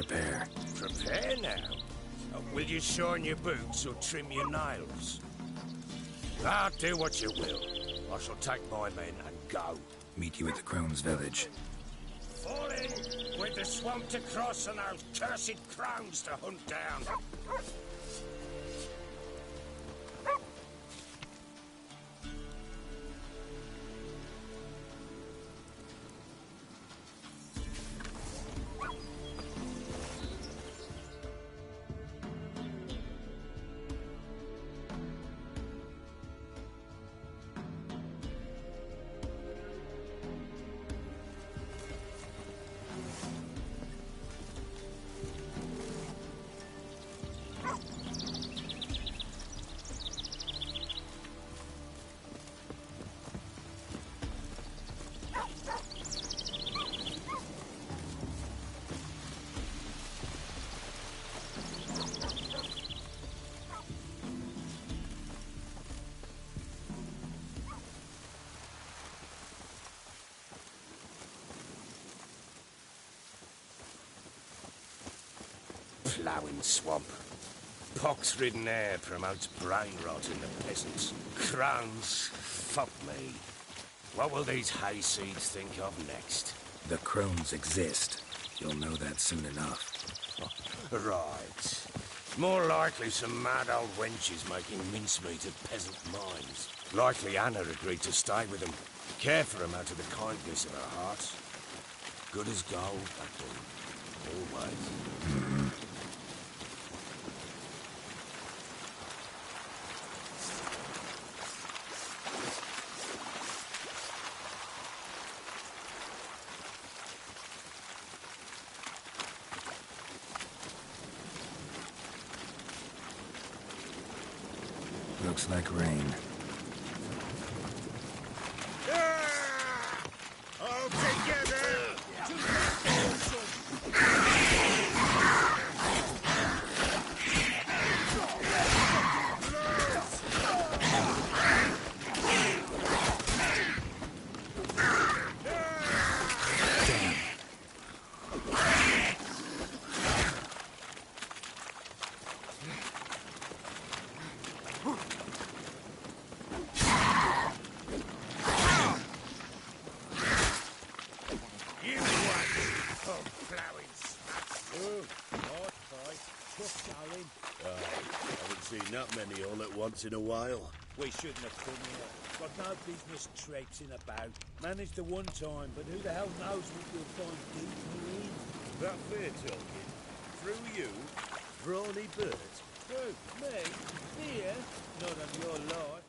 prepare. Prepare now? Will you shorten your boots or trim your nails? Do what you will. I shall take my men and go. Meet you at the Crone's village. Fall in with the swamp to cross and our cursed crones to hunt down. Ploughing swamp. Pox-ridden air promotes brain rot in the peasants. Crones, fuck me. What will these hayseeds think of next? The Crones exist. You'll know that soon enough. Right. More likely some mad old wenches making mincemeat of peasant minds. Likely Anna agreed to stay with them. Care for them out of the kindness of her heart. Good as gold, that do. Always. Looks like rain. All together! Not many all at once in a while. We shouldn't have come here. Got no business traipsing about. Managed the one time, but who the hell knows what we'll find deeper in? That fair talking. Through you, brawny bird. Who? Me? Fear? Not on your life.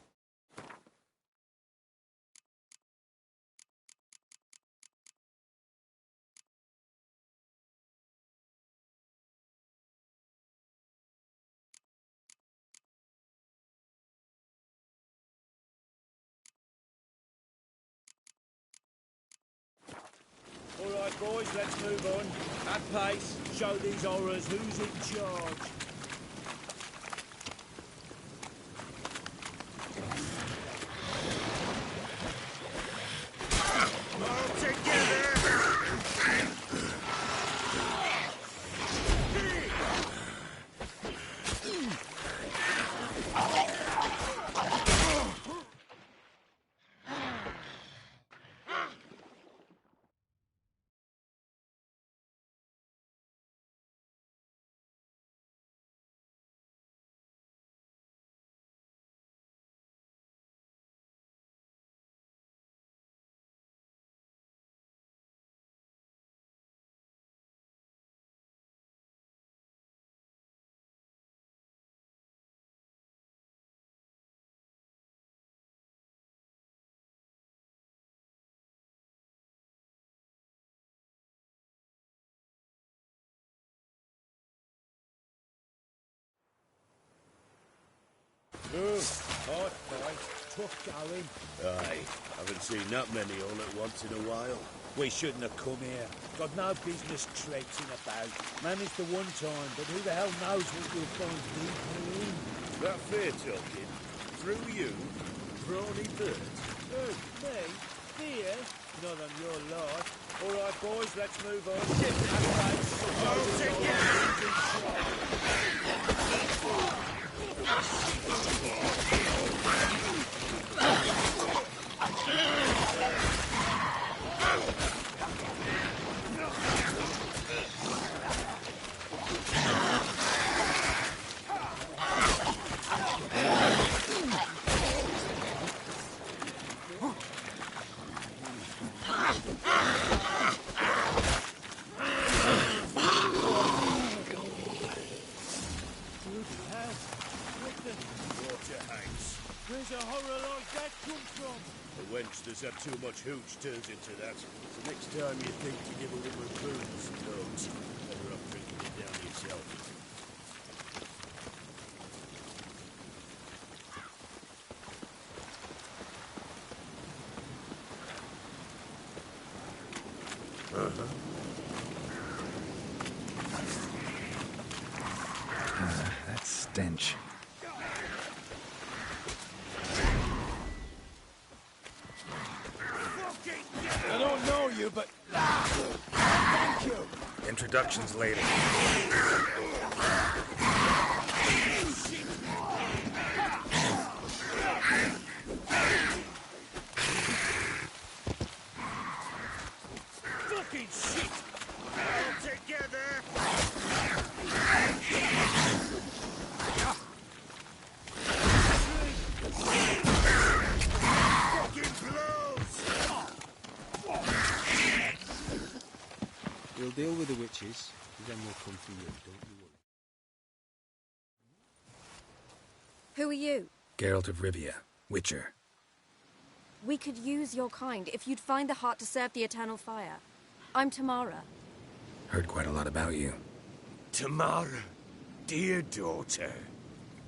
All right, boys, let's move on. At pace, show these horrors who's in charge. All together! Hard fight, tough going. Aye, haven't seen that many all at once in a while. We shouldn't have come here. Got no business traipsing about. Managed the one time, but who the hell knows what we'll find deeper in? That fair talking. Through you, brawny bird. Who? Me? Fear? Not on your life. All right, boys, let's move on. Where's a horror like that come from? The wench that's had too much hooch turns into that. So next time you think to give a woman booze, don't. Better off drinking it down yourself. That stench. I don't know you, but... Thank you! Introductions later. Fucking shit! All together! Fucking blows! We'll deal with the witches, then we'll come for you, don't you worry. Who are you? Geralt of Rivia, Witcher. We could use your kind if you'd find the heart to serve the Eternal Fire. I'm Tamara. Heard quite a lot about you. Tamara, dear daughter,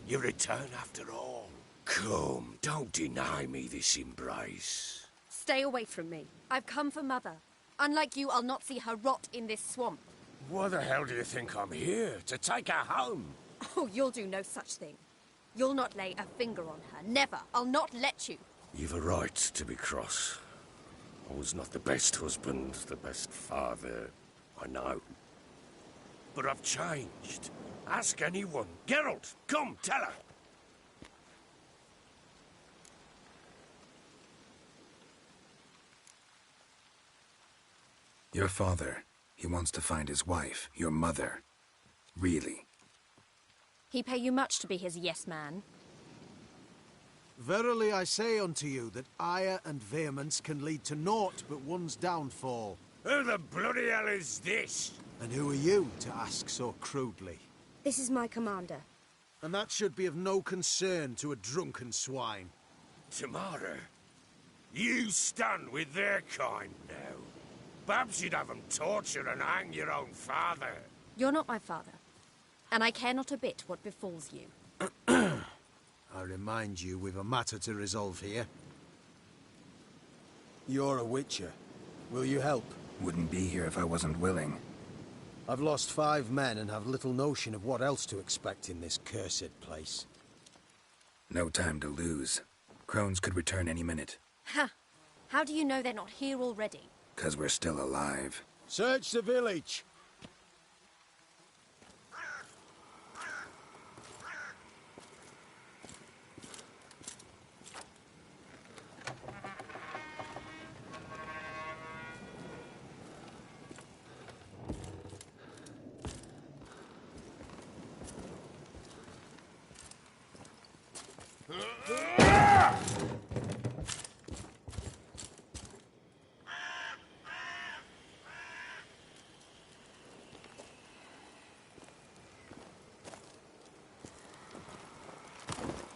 you return after all. Come, don't deny me this embrace. Stay away from me. I've come for Mother. Unlike you, I'll not see her rot in this swamp. Why the hell do you think I'm here? To take her home? Oh, you'll do no such thing. You'll not lay a finger on her. Never. I'll not let you. You've a right to be cross. I was not the best husband, the best father, I know. But I've changed. Ask anyone. Geralt, come, tell her. Your father, he wants to find his wife, your mother. Really. He pay you much to be his yes man. Verily I say unto you that ire and vehemence can lead to naught but one's downfall. Who the bloody hell is this? And who are you to ask so crudely? This is my commander. And that should be of no concern to a drunken swine. Tamara, you stand with their kind now. Perhaps you'd have them torture and hang your own father. You're not my father. And I care not a bit what befalls you. I remind you we've a matter to resolve here. You're a witcher. Will you help? Wouldn't be here if I wasn't willing. I've lost 5 men and have little notion of what else to expect in this cursed place. No time to lose. Crones could return any minute. Ha! How do you know they're not here already? 'Cause we're still alive. Search the village!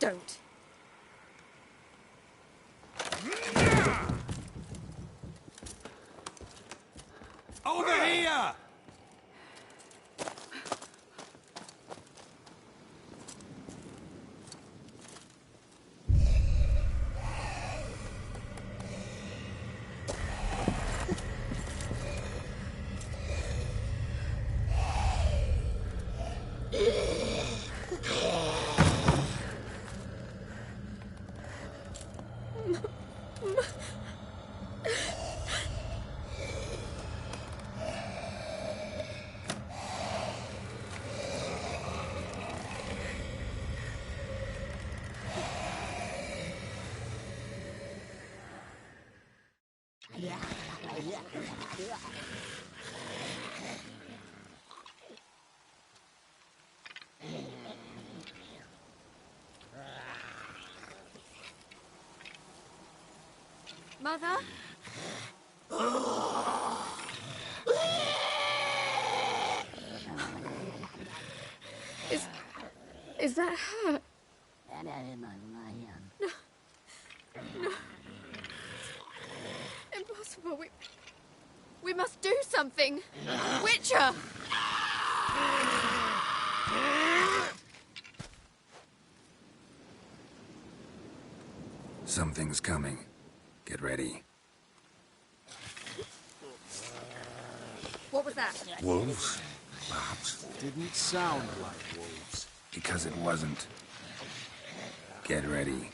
Don't. Over here! Mother? Is that her? No. No. Impossible. We must do something. Witcher! Something's coming. Get ready. What was that? Wolves? Perhaps. Didn't sound like wolves. Because it wasn't. Get ready.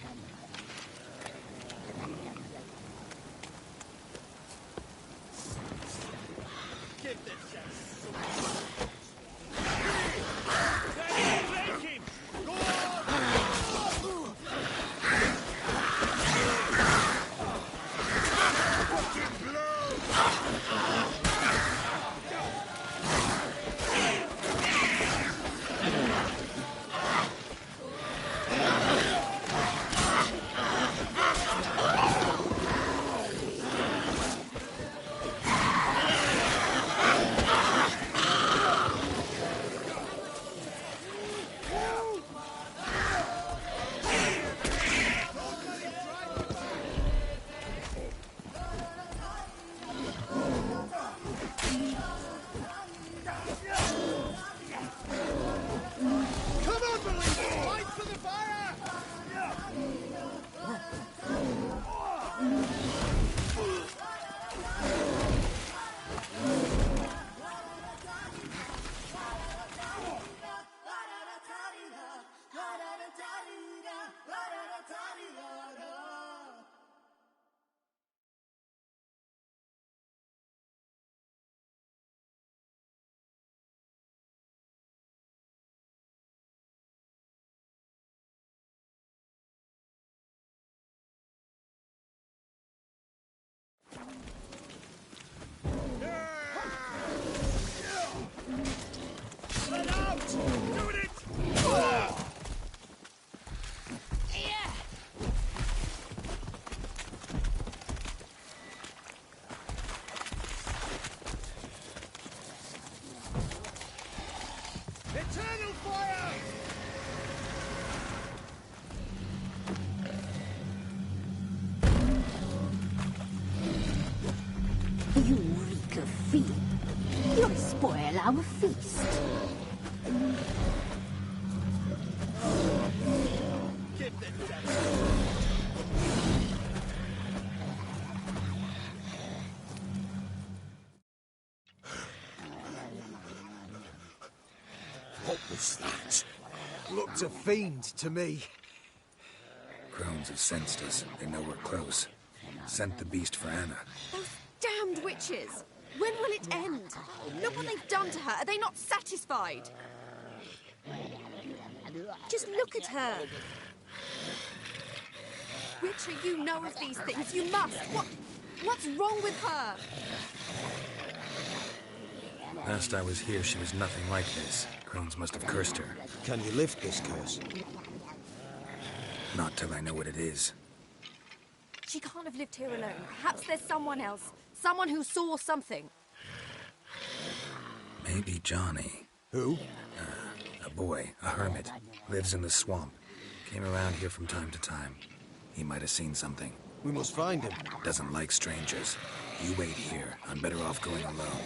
You reek of fear. You'll spoil our feast. What was that? Looked a fiend to me. Crones have sensed us. They know we're close. Sent the beast for Anna. Those damned witches! When will it end? Look what they've done to her. Are they not satisfied? Just look at her. Witcher, you know of these things. You must. What's wrong with her? Last I was here, she was nothing like this. Crones must have cursed her. Can you lift this curse? Not till I know what it is. She can't have lived here alone. Perhaps there's someone else. Someone who saw something. Maybe Johnny. Who? A boy, a hermit. Lives in the swamp. Came around here from time to time. He might have seen something. We must find him. Doesn't like strangers. You wait here. I'm better off going alone.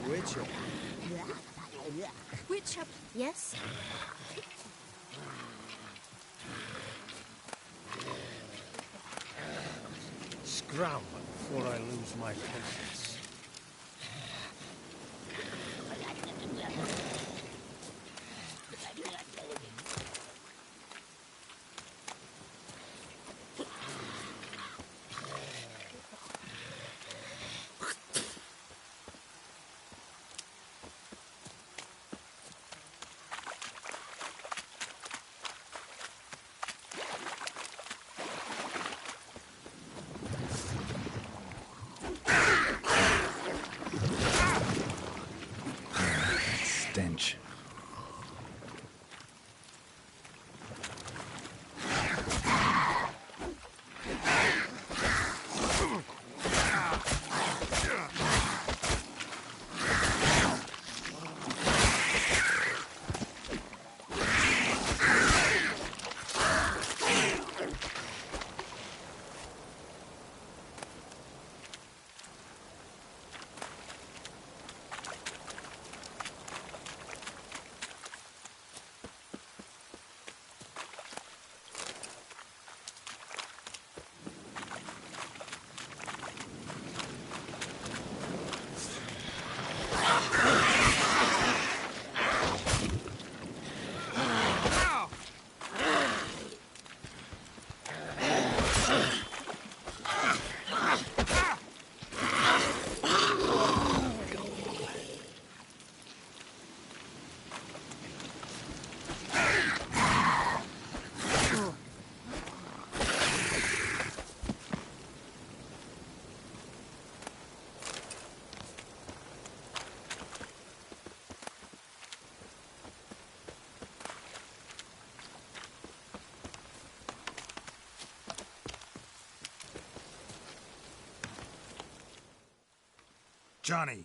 Witcher. Witcher, yes? Scram before I lose my patience. Stench. Johnny!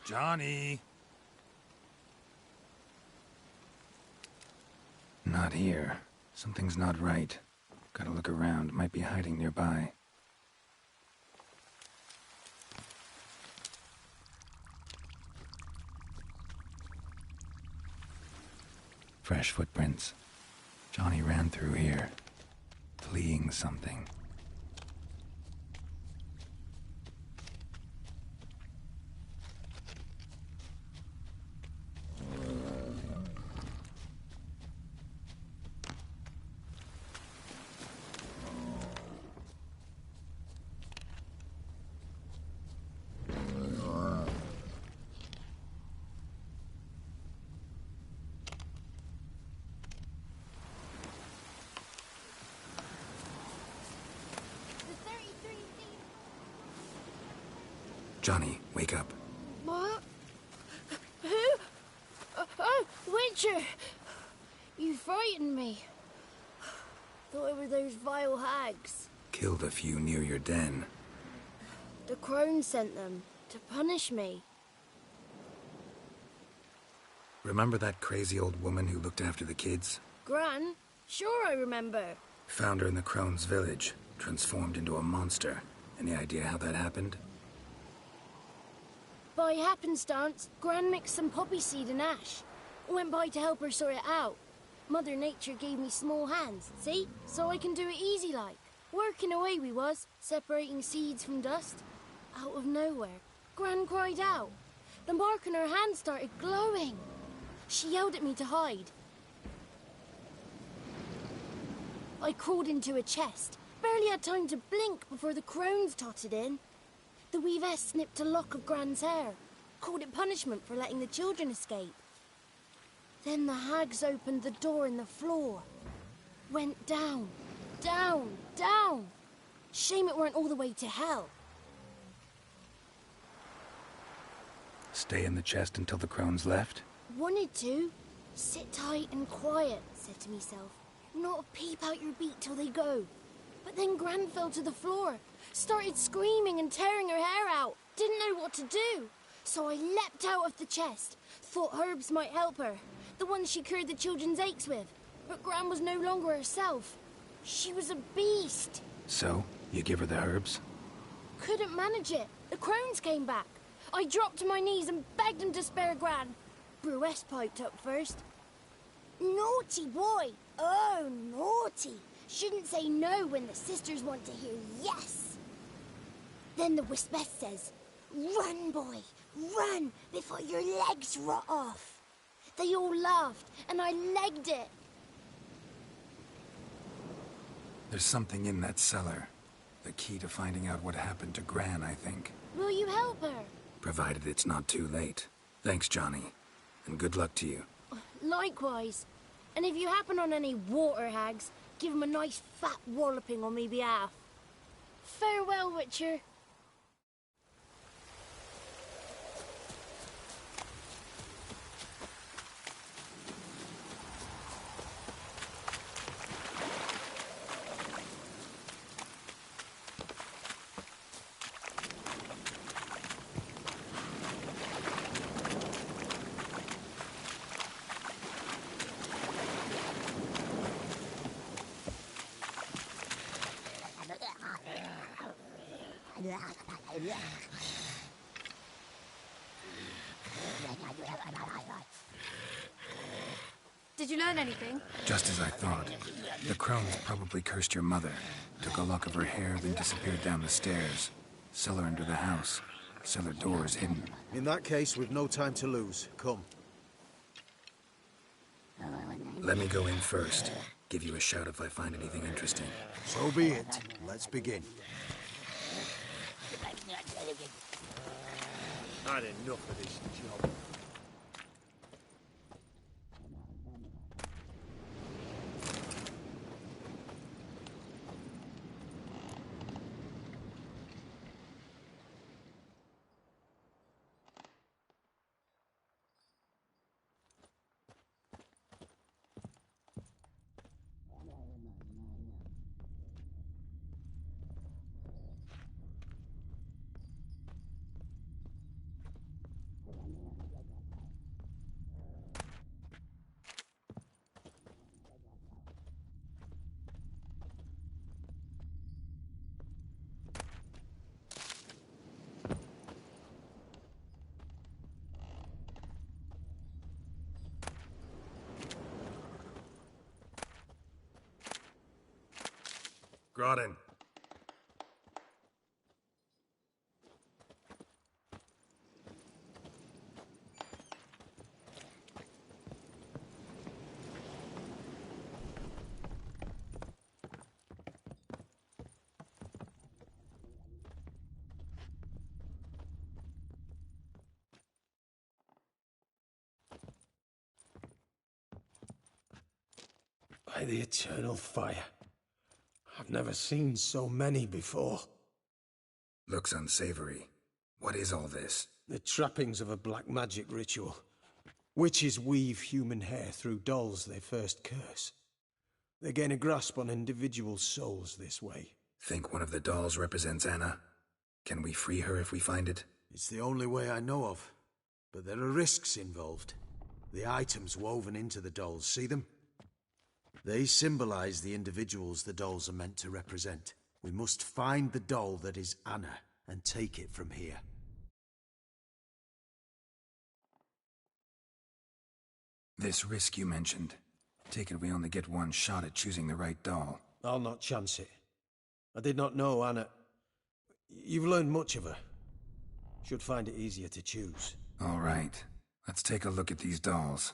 Johnny! Not here. Something's not right. Gotta look around. Might be hiding nearby. Fresh footprints. Johnny ran through here, fleeing something. Johnny, wake up. What? Who? Oh, Witcher! You frightened me. Thought it were those vile hags. Killed a few near your den. The crone sent them to punish me. Remember that crazy old woman who looked after the kids? Gran? Sure I remember. Found her in the Crone's village, transformed into a monster. Any idea how that happened? By happenstance, Gran mixed some poppy seed and ash. Went by to help her sort it out. Mother Nature gave me small hands, see? So I can do it easy like. Working away we was, separating seeds from dust. Out of nowhere, Gran cried out. The mark on her hand started glowing. She yelled at me to hide. I crawled into a chest. Barely had time to blink before the crones totted in. The weavess snipped a lock of Gran's hair. Called it punishment for letting the children escape. Then the hags opened the door in the floor. Went down, down, down. Shame it weren't all the way to hell. Stay in the chest until the crones left? Wanted to. Sit tight and quiet, said to myself. Not a peep out your beat till they go. But then Gran fell to the floor. Started screaming and tearing her hair out. Didn't know what to do. So I leapt out of the chest. Thought herbs might help her. The ones she cured the children's aches with. But Gran was no longer herself. She was a beast. So, you give her the herbs? Couldn't manage it. The crones came back. I dropped to my knees and begged him to spare Gran. Bruess piped up first. Naughty boy. Oh, naughty. Shouldn't say no when the sisters want to hear yes. Then the Wispess says, "Run, boy, run, before your legs rot off." They all laughed, and I legged it. There's something in that cellar. The key to finding out what happened to Gran, I think. Will you help her? Provided it's not too late. Thanks, Johnny. And good luck to you. Likewise. And if you happen on any water hags, give 'em a nice fat walloping on me behalf. Farewell, Witcher. Did you learn anything? Just as I thought. The crones probably cursed your mother. Took a lock of her hair, then disappeared down the stairs. Cellar under the house. Cellar doors hidden. In that case, we've no time to lose. Come. Let me go in first. Give you a shout if I find anything interesting. So be it. Let's begin. Had enough of this job. Groden. By the eternal fire. I've never seen so many before. Looks unsavory. What is all this? The trappings of a black magic ritual. Witches weave human hair through dolls they first curse. They gain a grasp on individual souls this way. Think one of the dolls represents Anna? Can we free her if we find it? It's the only way I know of. But there are risks involved. The items woven into the dolls, see them? They symbolize the individuals the dolls are meant to represent. We must find the doll that is Anna and take it from here. This risk you mentioned. Take it we only get one shot at choosing the right doll. I'll not chance it. I did not know Anna. You've learned much of her. Should find it easier to choose. All right. Let's take a look at these dolls.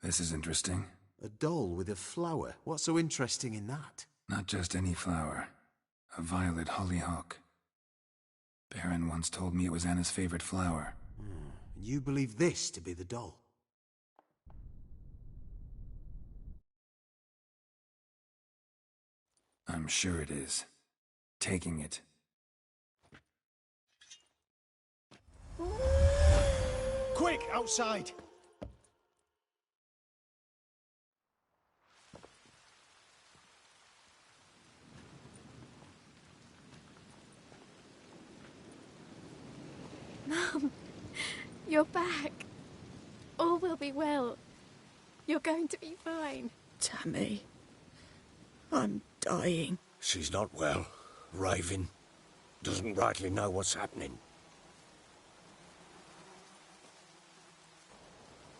This is interesting. A doll with a flower. What's so interesting in that? Not just any flower. A violet hollyhock. Baron once told me it was Anna's favorite flower. And you believe this to be the doll? I'm sure it is. Taking it. Quick, outside! Mum, you're back. All will be well. You're going to be fine. Tammy, I'm dying. She's not well. Raving. Doesn't rightly know what's happening.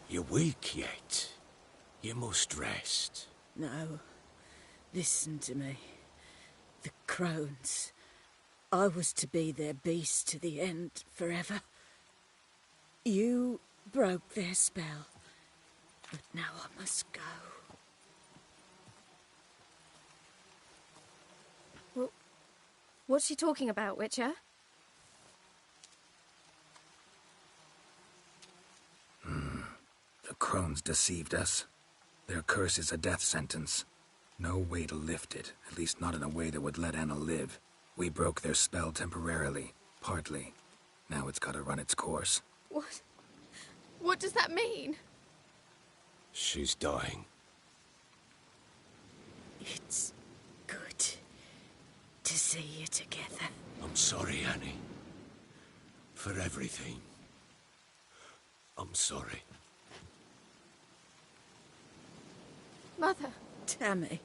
You're weak yet. You must rest. No. Listen to me. The crones. I was to be their beast to the end, forever. You broke their spell. But now I must go. Well, what's she talking about, Witcher? The crones deceived us. Their curse is a death sentence. No way to lift it, at least not in a way that would let Anna live. We broke their spell temporarily, partly. Now it's gotta run its course. What? What does that mean? She's dying. It's good to see you together. I'm sorry, Annie. For everything. I'm sorry. Mother. Tammy,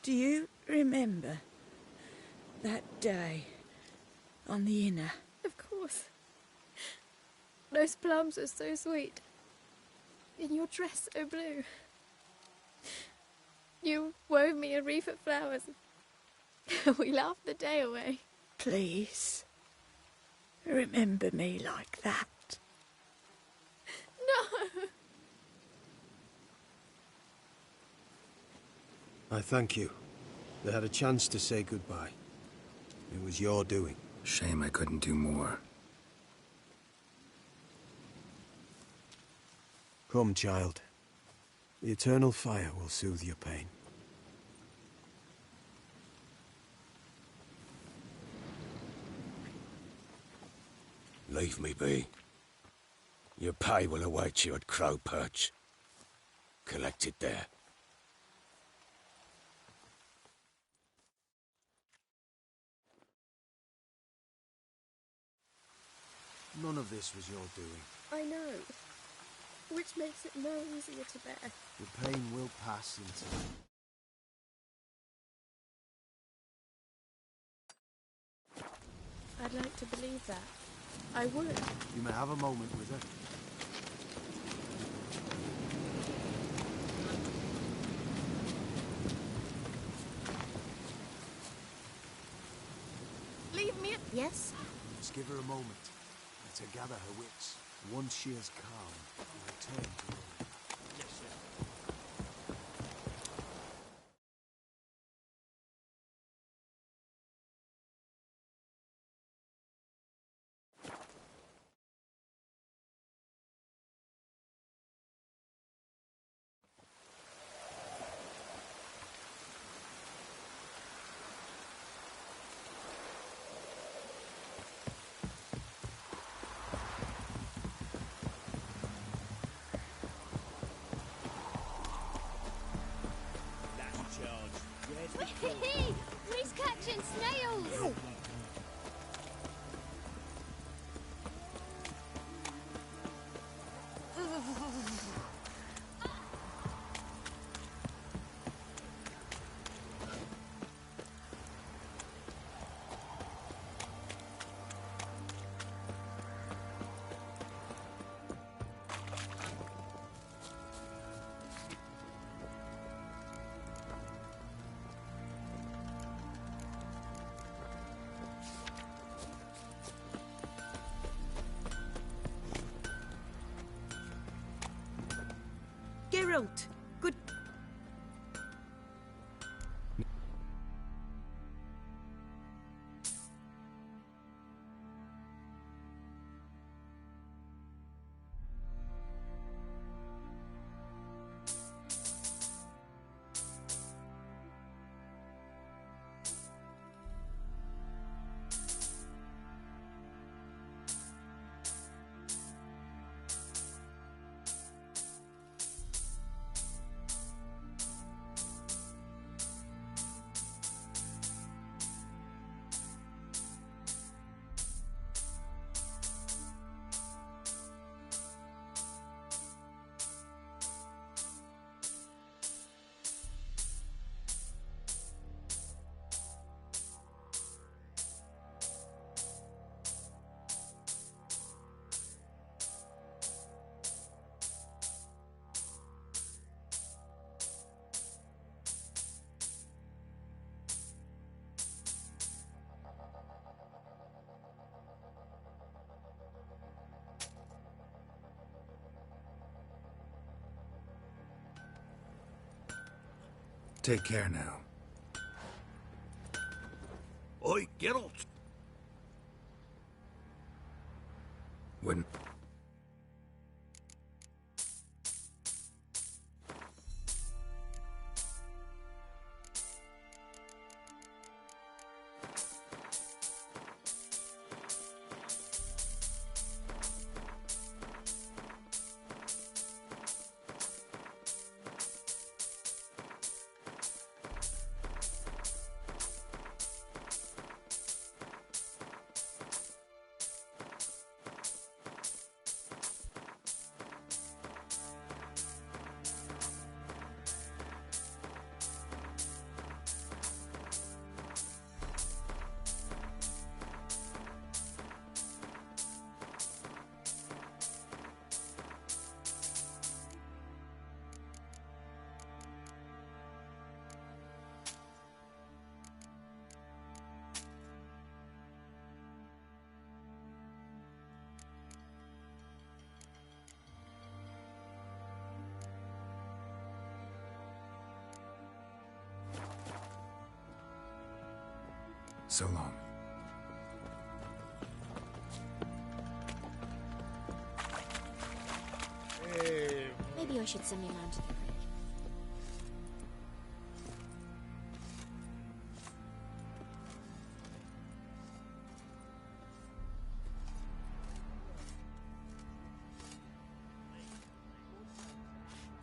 do you remember that day on the Inner? Of course. Those plums are so sweet. In your dress so blue. You wove me a wreath of flowers. We laughed the day away. Please, remember me like that. No! I thank you. They had a chance to say goodbye. It was your doing. Shame I couldn't do more. Come, child. The eternal fire will soothe your pain. Leave me be. Your pay will await you at Crow Perch. Collect it there. None of this was your doing. I know. Which makes it no easier to bear. The pain will pass in time. I'd like to believe that. I would. You may have a moment with her. Leave me at... Yes? Just give her a moment. Let her gather her wits. Once she is calm, you return to her. He's catching snails! out. Good. Take care now. Oi, Geralt! When... So long. Maybe I should send you round to the creek.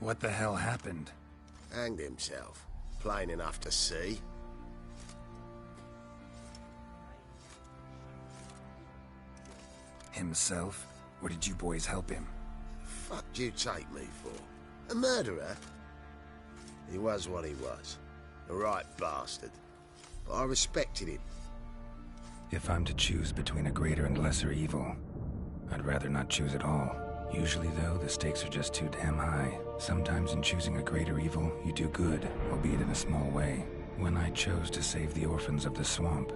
What the hell happened? Hanged himself. Plain enough to see. Himself? Or did you boys help him? Fuck do you take me for? A murderer? He was what he was. A right bastard. But I respected him. If I'm to choose between a greater and lesser evil, I'd rather not choose at all. Usually, though, the stakes are just too damn high. Sometimes in choosing a greater evil, you do good, albeit in a small way. When I chose to save the orphans of the swamp,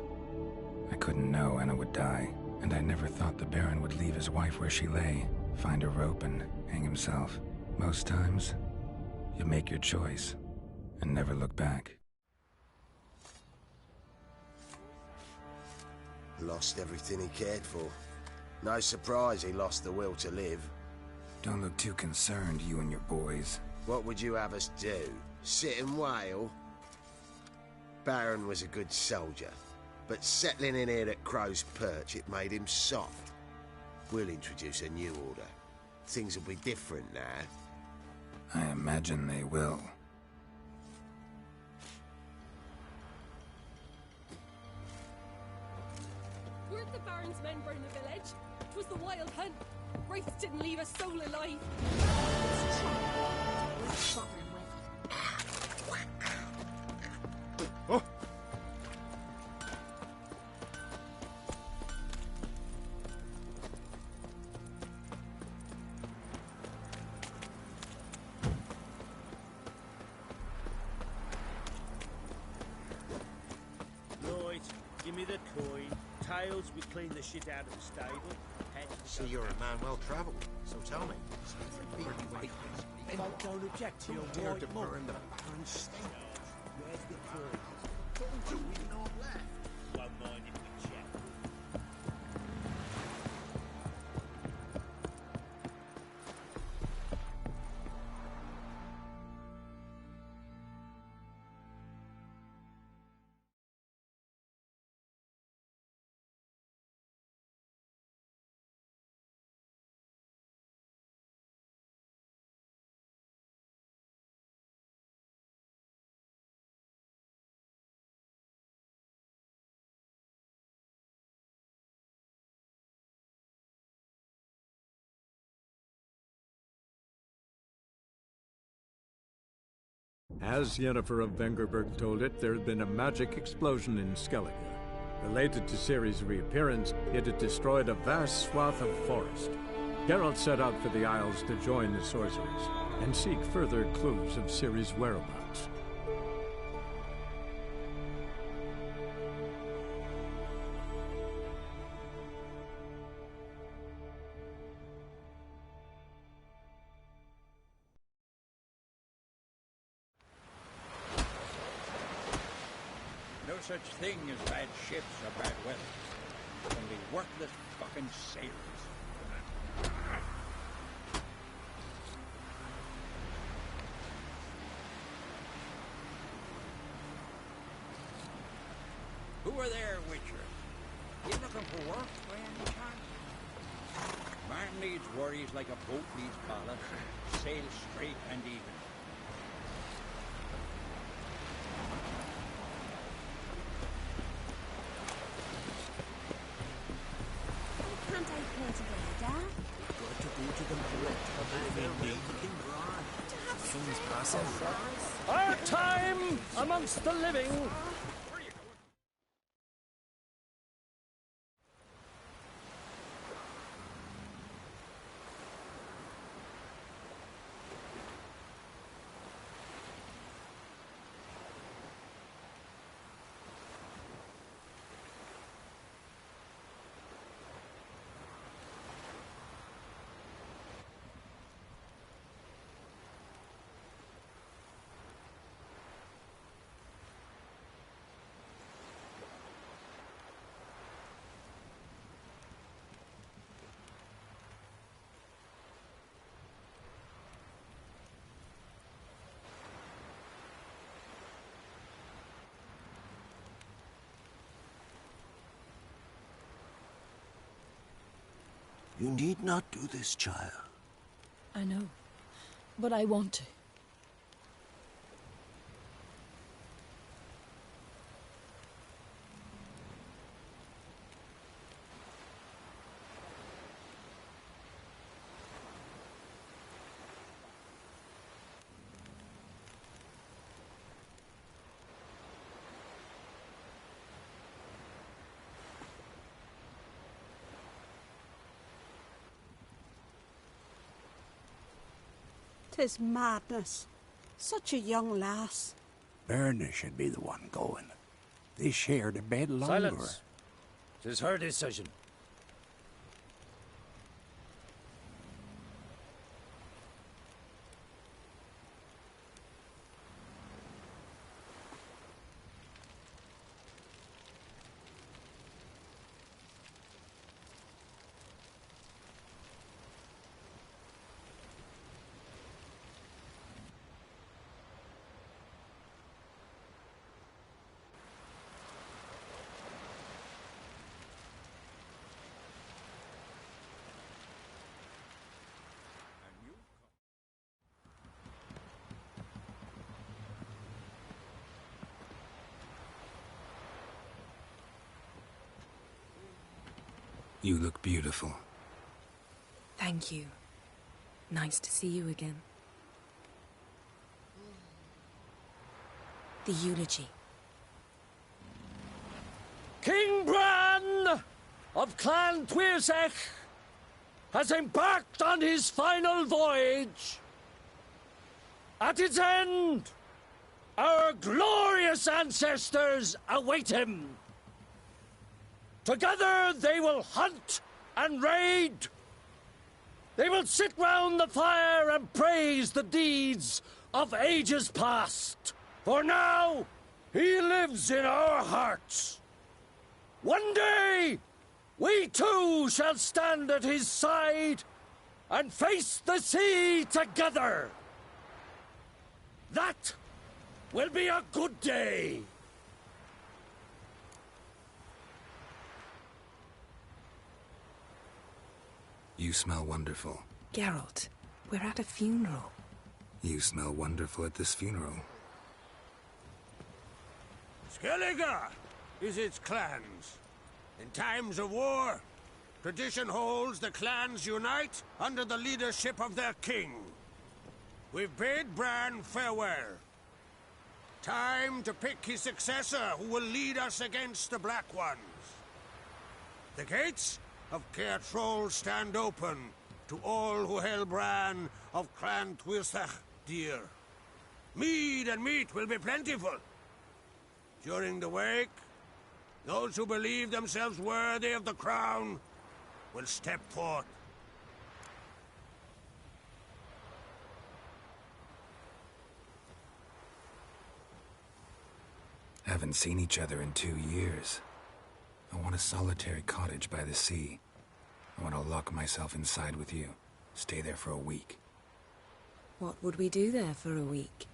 I couldn't know Anna would die. And I never thought the Baron would leave his wife where she lay, find a rope and hang himself. Most times, you make your choice and never look back. Lost everything he cared for. No surprise he lost the will to live. Don't look too concerned, you and your boys. What would you have us do? Sit and wail? Baron was a good soldier. But settling in here at Crow's Perch, it made him soft. We'll introduce a new order. Things will be different now. I imagine they will. Weren't the Baron's men burn the village? It was the Wild Hunt. Wraiths didn't leave a soul alive. It's trouble. Worth bothering with. Oh! Right, give me the coin. Tails, we clean the shit out of the stable. So you're a man well travelled, so tell me. Something really I don't object to your Dare white to mug. burn the Baron state. Where's the crew? Told you we've not left. Won't mind if we check. As Yennefer of Vengerberg told it, there had been a magic explosion in Skellige. Related to Ciri's reappearance, it had destroyed a vast swath of forest. Geralt set out for the Isles to join the sorcerers and seek further clues of Ciri's whereabouts. No such thing as bad ships or bad weather. Only worthless fucking sailors. Who are there, Witcher? You looking for work by any chance? Man needs worries like a boat needs ballast. Sail straight and even. Can't I play together? Got to go to the Things passing. Our time amongst the living. You need not do this, child. I know, but I want to. Tis madness. Such a young lass. Berna should be the one going. They shared a bed longer. Silence. 'Tis her decision. You look beautiful. Thank you. Nice to see you again. The eulogy. King Bran of Clan Tuirsech has embarked on his final voyage. At its end, our glorious ancestors await him. Together they will hunt and raid. They will sit round the fire and praise the deeds of ages past. For now, he lives in our hearts. One day, we too shall stand at his side and face the sea together. That will be a good day. You smell wonderful. Geralt, we're at a funeral. You smell wonderful at this funeral. Skellige is its clans. In times of war, tradition holds the clans unite under the leadership of their king. We've bid Bran farewell. Time to pick his successor who will lead us against the Black Ones. The gates of Caer Troll stand open to all who held Bran of Clan Tuirsach dear. Mead and meat will be plentiful. During the wake, those who believe themselves worthy of the crown will step forth. Haven't seen each other in 2 years. I want a solitary cottage by the sea. I want to lock myself inside with you. Stay there for a week. What would we do there for a week?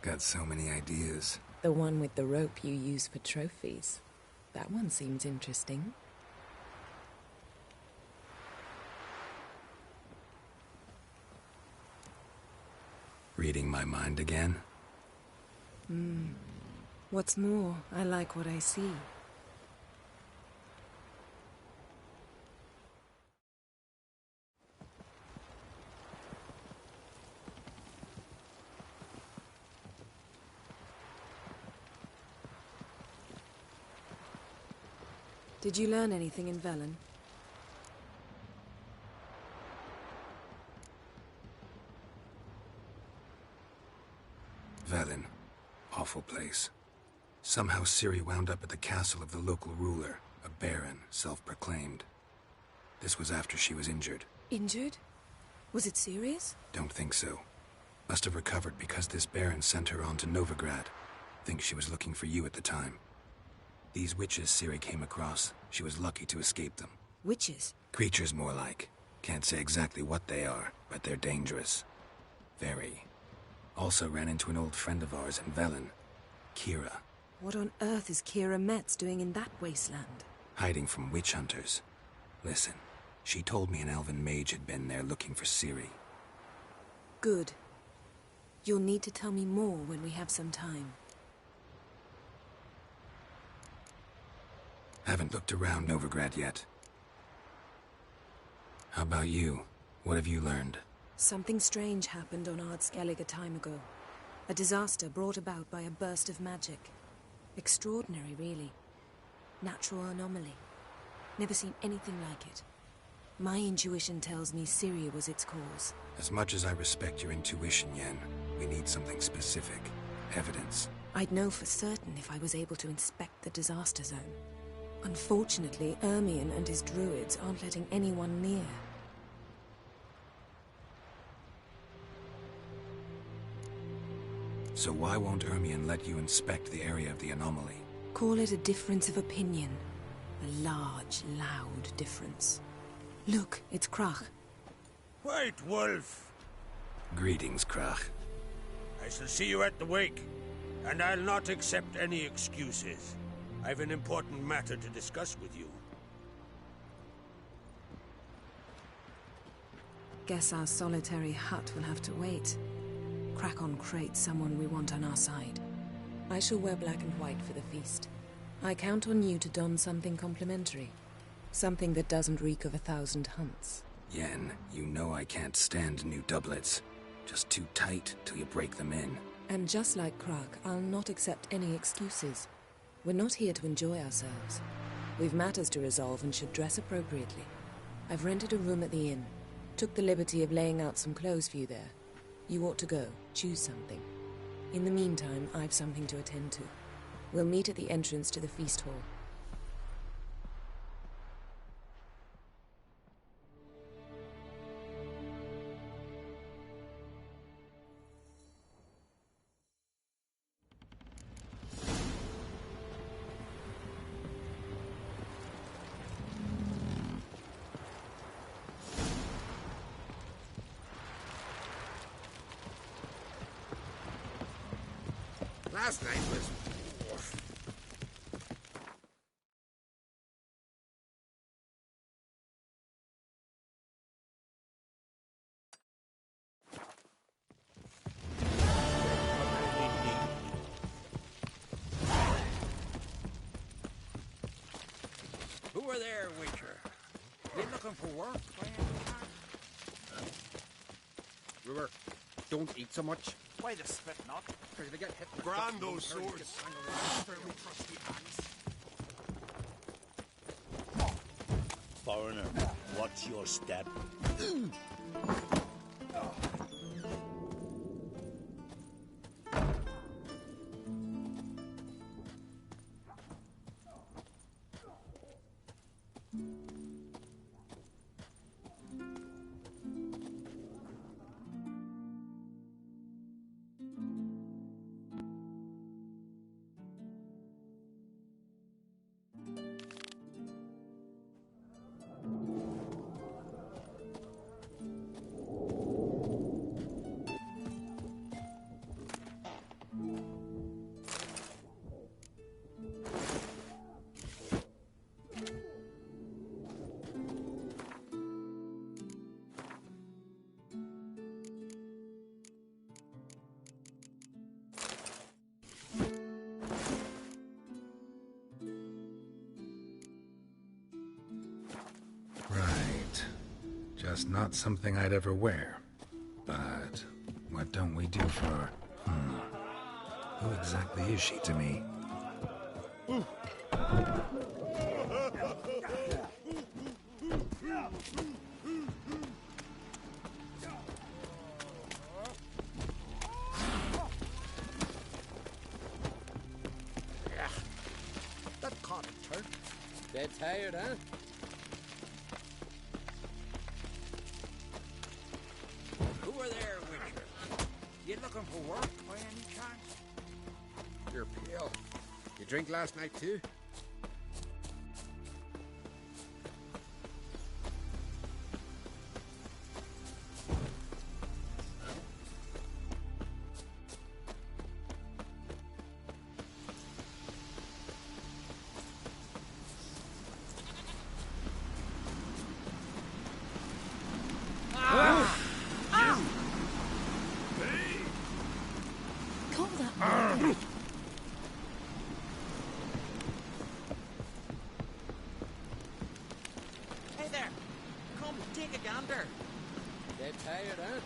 Got so many ideas. The one with the rope you use for trophies. That one seems interesting. Reading my mind again? What's more, I like what I see. Did you learn anything in Velen? Velen. Awful place. Somehow Ciri wound up at the castle of the local ruler, a baron, self-proclaimed. This was after she was injured. Injured? Was it serious? Don't think so. Must have recovered because this baron sent her on to Novigrad. Think she was looking for you at the time. These witches Ciri came across, she was lucky to escape them. Witches? Creatures more like. Can't say exactly what they are, but they're dangerous. Very. Also ran into an old friend of ours in Velen, Kira. What on earth is Kira Metz doing in that wasteland? Hiding from witch hunters. Listen, she told me an elven mage had been there looking for Ciri. Good. You'll need to tell me more when we have some time. Haven't looked around Novigrad yet. How about you? What have you learned? Something strange happened on Ard Skellige a time ago. A disaster brought about by a burst of magic. Extraordinary, really. Natural anomaly. Never seen anything like it. My intuition tells me Ciri was its cause. As much as I respect your intuition, Yen, we need something specific. Evidence. I'd know for certain if I was able to inspect the disaster zone. Unfortunately, Ermion and his druids aren't letting anyone near. So why won't Ermion let you inspect the area of the anomaly? Call it a difference of opinion. A large, loud difference. Look, it's Crach. White Wolf. Greetings, Crach. I shall see you at the wake, and I'll not accept any excuses. I've an important matter to discuss with you. Guess our solitary hut will have to wait. Crach-on Crate's someone we want on our side. I shall wear black and white for the feast. I count on you to don something complimentary. Something that doesn't reek of 1,000 hunts. Yen, you know I can't stand new doublets. Just too tight till you break them in. And just like Crach, I'll not accept any excuses. We're not here to enjoy ourselves. We've matters to resolve and should dress appropriately. I've rented a room at the inn. Took the liberty of laying out some clothes for you there. You ought to go. Choose something. In the meantime, I've something to attend to. We'll meet at the entrance to the feast hall. Last night was... Who are there, Witcher? You looking for work by any chance? Brewer, don't eat so much. Why the spit not? Because they get hit with Brand stuff those and swords. fairly trusty axe. Foreigner, what's your step? Right. Just not something I'd ever wear. But what don't we do for... Who exactly is she to me? That can't hurt. Dead tired, huh? Who are there, Witcher? You looking for work by any chance? You're pale. You drink last night too? Call that. Hey there! Come, take a gander. Dead tired, huh?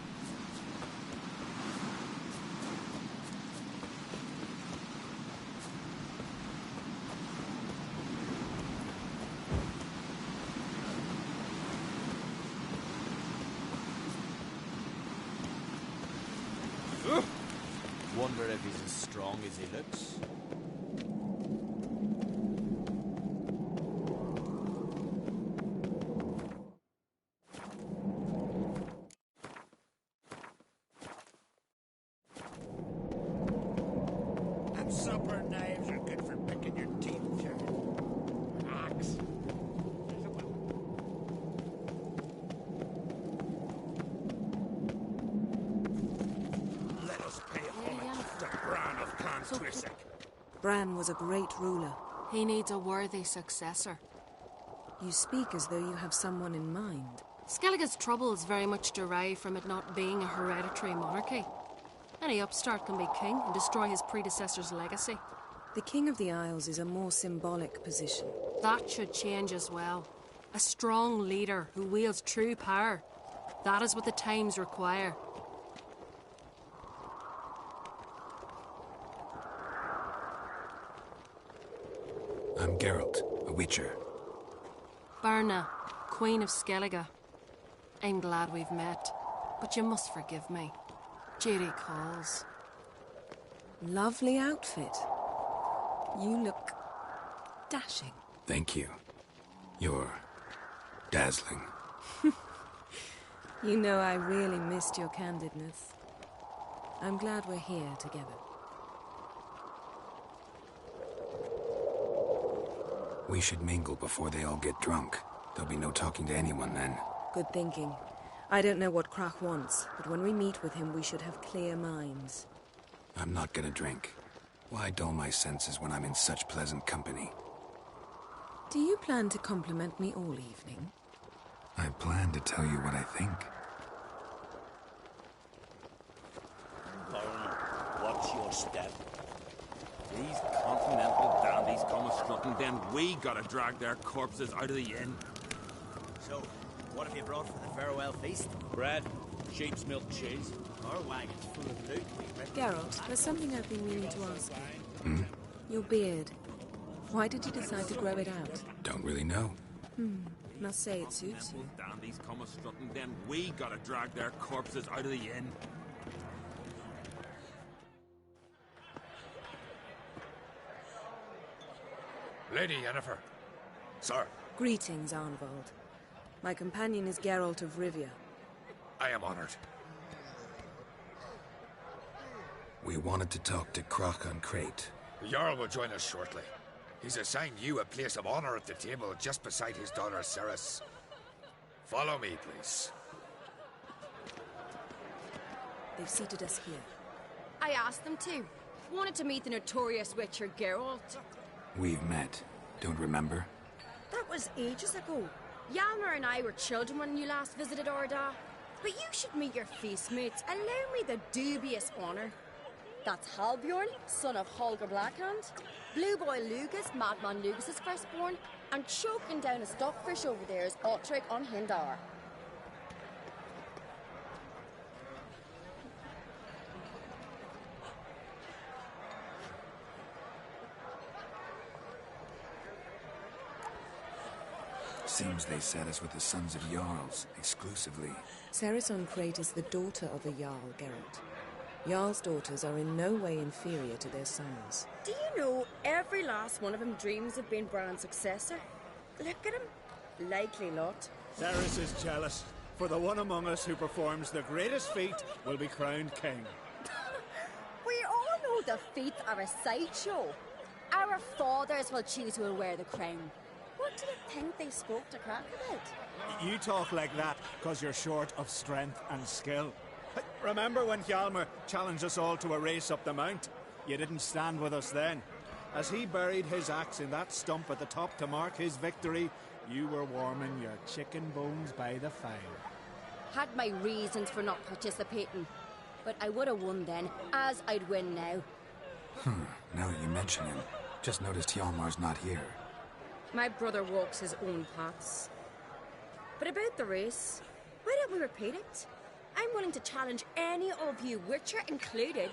Wonder if he's as strong as he looks. And supper knives are good for picking your teeth, Jared. Axe. Let us pay homage to Bran of Clan Twisek. Bran was a great ruler. He needs a worthy successor. You speak as though you have someone in mind. Skellige's troubles very much derive from it not being a hereditary monarchy. Any upstart can be king and destroy his predecessor's legacy. The King of the Isles is a more symbolic position. That should change as well. A strong leader who wields true power. That is what the times require. I'm Geralt, a Witcher. Berna, Queen of Skellige. I'm glad we've met, but you must forgive me. Judy calls. Lovely outfit. You look dashing. Thank you. You're dazzling. You know, I really missed your candidness. I'm glad we're here together. We should mingle before they all get drunk. There'll be no talking to anyone then. Good thinking. I don't know what Krach wants, but when we meet with him, we should have clear minds. I'm not gonna drink. Why dull my senses when I'm in such pleasant company? Do you plan to compliment me all evening? I plan to tell you what I think. Watch your step. These continental dandies come a-strutting, then we gotta drag their corpses out of the inn. So, what have you brought for the farewell feast? Bread, sheep's milk cheese. Our wagon's full of loot. Geralt, there's something I've been meaning to ask you. Your beard. Why did you decide to grow it out? Don't really know. Must say it suits you. Dandies come a-strutting, then we gotta drag their corpses out of the inn. Lady Yennefer. Sir. Greetings, Arnvald. My companion is Geralt of Rivia. I am honored. We wanted to talk to Croc on Crate. The Jarl will join us shortly. He's assigned you a place of honor at the table just beside his daughter Ceres. Follow me, please. They've seated us here. I asked them to. Wanted to meet the notorious Witcher Geralt. We've met. Don't remember? That was ages ago. Hjalmar and I were children when you last visited Orda. But you should meet your feast mates. Allow me the dubious honor. That's Halbjorn, son of Holger Blackhand. Blue Boy Lugas, Madman Lugas' firstborn. And choking down a stockfish over there is Otric on Hindar. Seems they set us with the sons of Jarls, exclusively. Ceres on Crate is the daughter of a Jarl, Geralt. Jarl's daughters are in no way inferior to their sons. Do you know every last one of them dreams of being Bran's successor? Look at him. Likely lot. Ceres is jealous, for the one among us who performs the greatest feat will be crowned king. We all know the feats are a sideshow. Our fathers will choose who will wear the crown. What do you think they spoke to Croc about? You talk like that because you're short of strength and skill. Remember when Hjalmar challenged us all to a race up the mount? You didn't stand with us then. As he buried his axe in that stump at the top to mark his victory, you were warming your chicken bones by the fire. Had my reasons for not participating. But I would have won then, as I'd win now. Now that you mention him, just noticed Hjalmar's not here. My brother walks his own paths. But about the race, why don't we repeat it? I'm willing to challenge any of you, Witcher included.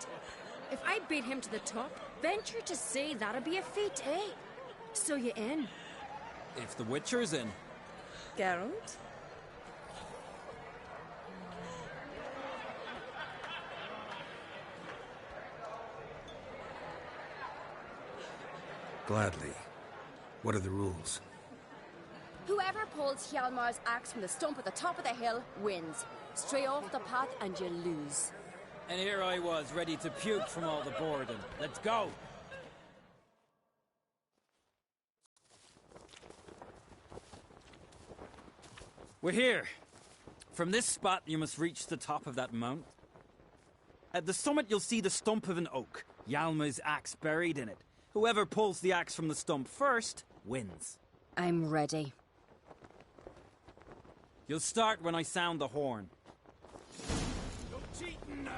If I beat him to the top, venture to say that'd be a feat, eh? So you in? If the Witcher's in. Geralt? Gladly. What are the rules? Whoever pulls Hjalmar's axe from the stump at the top of the hill wins. Stray off the path and you lose. And here I was, ready to puke from all the boredom. Let's go! We're here. From this spot, you must reach the top of that mount. At the summit, you'll see the stump of an oak. Hjalmar's axe buried in it. Whoever pulls the axe from the stump first wins. I'm ready. You'll start when I sound the horn. No cheating now.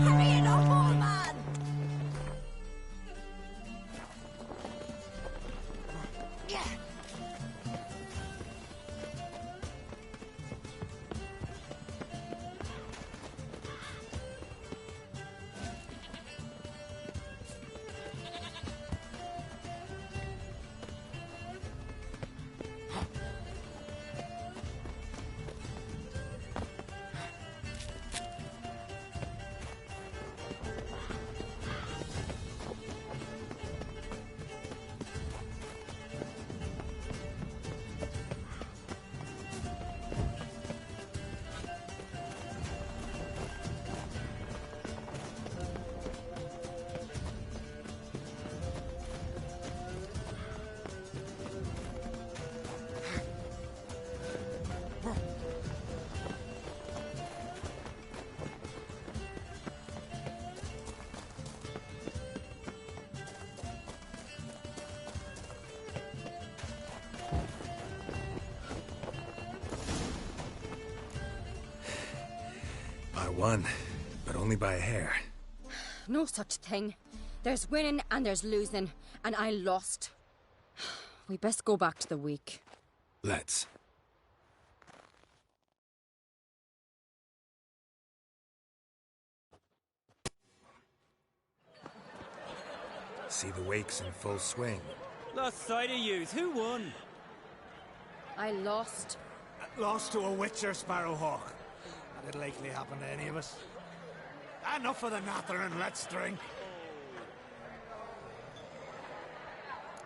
Hurry it up, old man! I won, but only by a hair. No such thing. There's winning and there's losing, and I lost. We best go back to the week. Let's. See the wakes in full swing. Lost sight of yous. Who won? I lost. Lost to a witcher, Sparrowhawk. That'd likely happen to any of us. Enough of the natter and let's drink.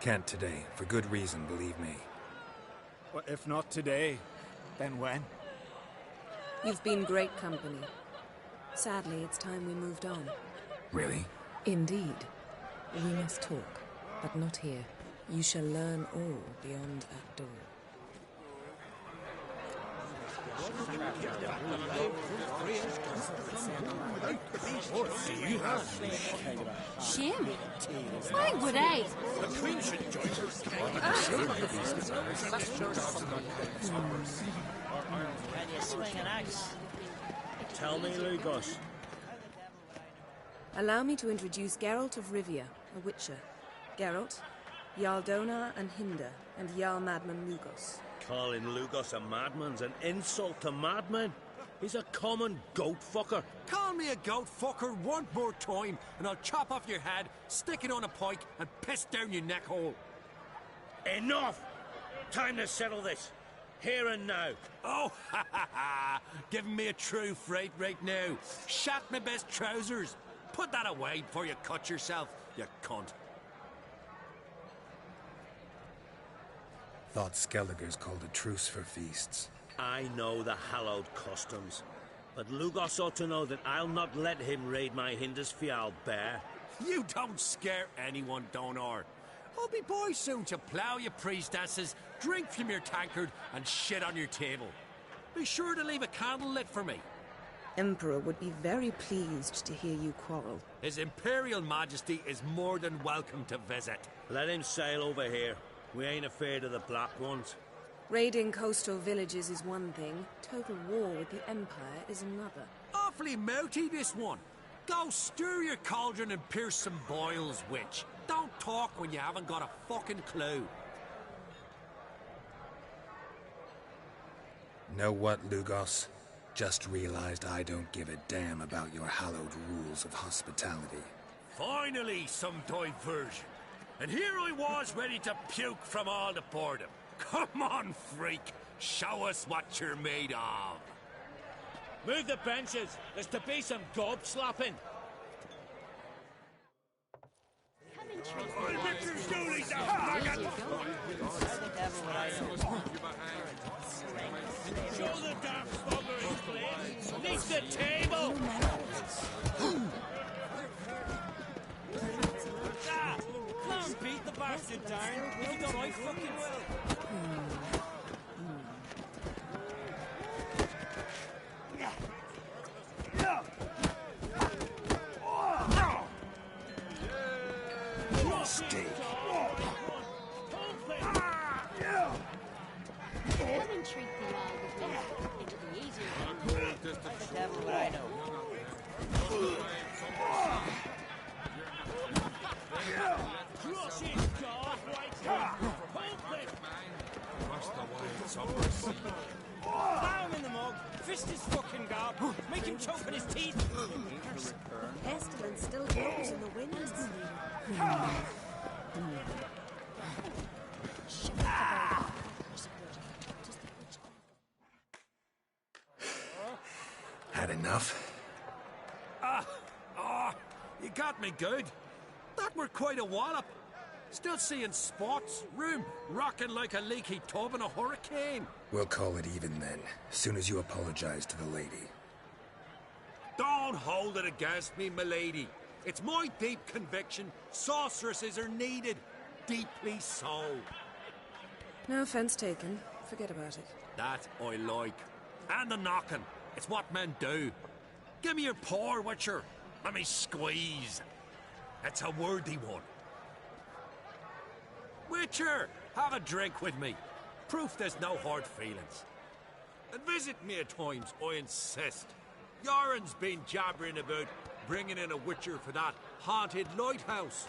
Can't today, for good reason, believe me. Well, if not today, then when? You've been great company. Sadly, it's time we moved on. Really? Indeed. We must talk, but not here. You shall learn all beyond that door. Shame. Why would I? The Queen should join us. Can you swing an axe? Tell me, Lugos. Allow me to introduce Geralt of Rivia, a witcher. Geralt, Jarl Donar and Hinder, and Jarl Madman Lugos. Calling Lugos a madman's an insult to madmen. He's a common goat fucker. Call me a goat fucker one more time, and I'll chop off your head, stick it on a pike, and piss down your neck hole. Enough! Time to settle this. Here and now. Oh, ha ha ha! Giving me a true fright right now. Shat my best trousers. Put that away before you cut yourself, you cunt. Thought Skellige's called a truce for feasts. I know the hallowed customs, but Lugos ought to know that I'll not let him raid my Hindisfial bare. You don't scare anyone, Donar. I'll be boy soon to plough your priestesses, drink from your tankard, and shit on your table. Be sure to leave a candle lit for me. Emperor would be very pleased to hear you quarrel. His Imperial Majesty is more than welcome to visit. Let him sail over here. We ain't afraid of the Black Ones. Raiding coastal villages is one thing. Total war with the Empire is another. Awfully mouthy, this one. Go stir your cauldron and pierce some boils, witch. Don't talk when you haven't got a fucking clue. Know what, Lugos? Just realized I don't give a damn about your hallowed rules of hospitality. Finally, some diversion. And here I was ready to puke from all the boredom. Come on, freak. Show us what you're made of. Move the benches. There's to be some gob slapping. Show the dark bugger his blade. Leave the table. Clown beat the bastard, Darren. You know I fucking will. Steak. Come and treat the all with me. It'll be easier. The devil would I know. Down in the mug. Fist his fucking gob. Make him choke on his teeth. Pestilence still blows in the winds. Had enough? You got me good. That were quite a wallop. Still seeing spots, room rocking like a leaky tub in a hurricane. We'll call it even then, soon as you apologize to the lady. Don't hold it against me, milady. It's my deep conviction sorceresses are needed. Deeply so. No offense taken. Forget about it. That I like. And the knocking. It's what men do. Give me your paw, Witcher. Let me squeeze. It's a worthy one. Witcher, have a drink with me. Proof there's no hard feelings. And visit me at times, I insist. Yoren's been jabbering about bringing in a witcher for that haunted lighthouse.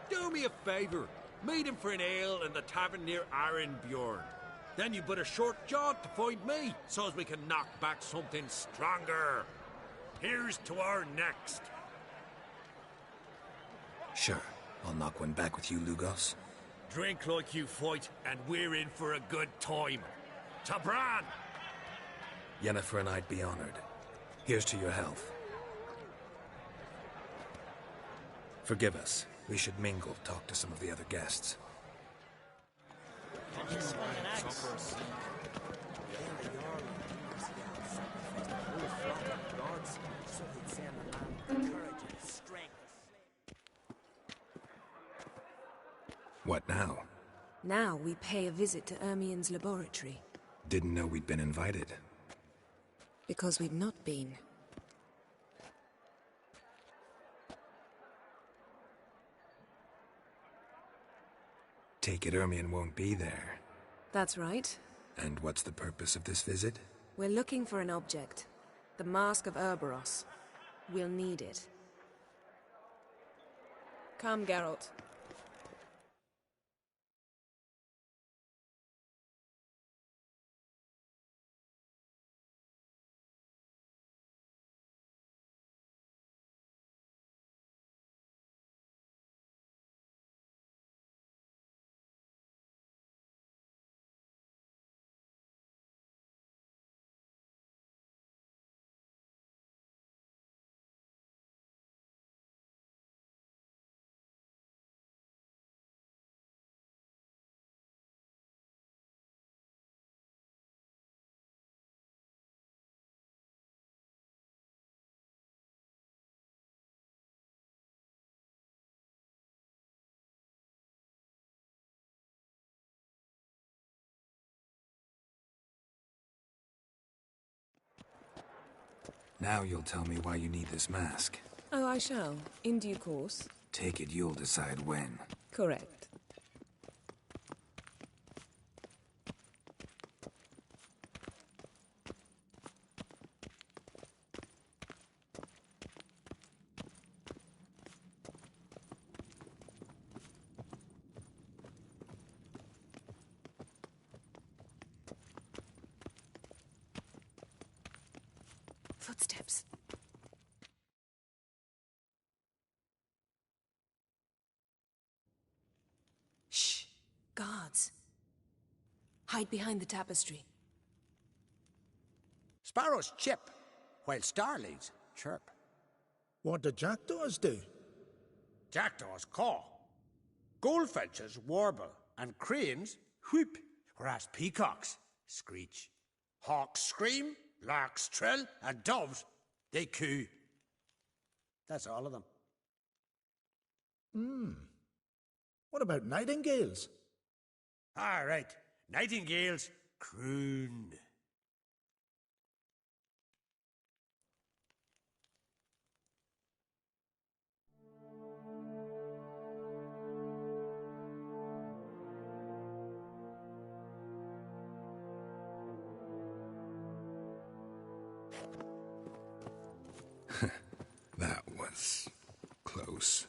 Do me a favour. Meet him for an ale in the tavern near Arenbjorn. Then you but a short jaunt to find me, so as we can knock back something stronger. Here's to our next. Sure. I'll knock one back with you, Lugos. Drink like you fight, and we're in for a good time. To Bran! Yennefer and I'd be honored. Here's to your health. Forgive us. We should mingle, talk to some of the other guests. What now? Now we pay a visit to Ermien's laboratory. Didn't know we'd been invited. Because we've not been. Take it Ermien won't be there. That's right. And what's the purpose of this visit? We're looking for an object. The Mask of Urboros. We'll need it. Come, Geralt. Now you'll tell me why you need this mask. Oh, I shall. In due course. Take it you'll decide when. Correct. Footsteps. Shh. Guards. Hide behind the tapestry. Sparrows chip, while starlings chirp. What do jackdaws do? Jackdaws caw. Goldfinches warble, and cranes whoop, whereas peacocks screech. Hawks scream, larks trill, and doves, they coo. That's all of them. What about nightingales? All right, nightingales croon. That was close.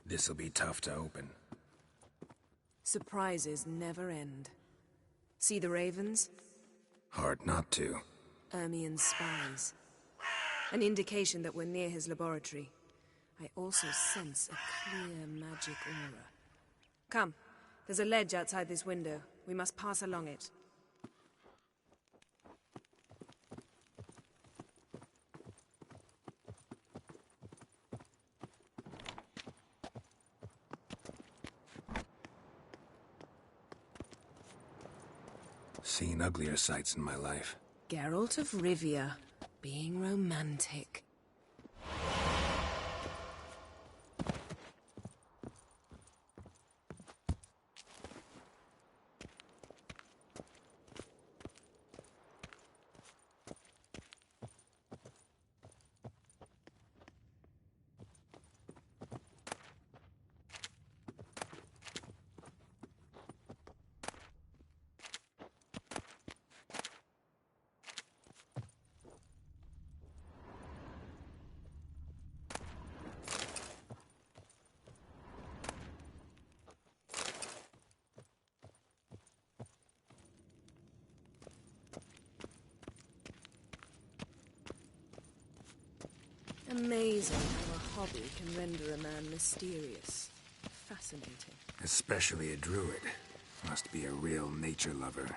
This'll be tough to open. Surprises never end. See the ravens? Hard not to. Ermien's spies. An indication that we're near his laboratory. I also sense a clear magic aura. Come, there's a ledge outside this window. We must pass along it. Seen uglier sights in my life. Geralt of Rivia, being romantic. Amazing how a hobby can render a man mysterious. Fascinating. Especially a druid. Must be a real nature lover.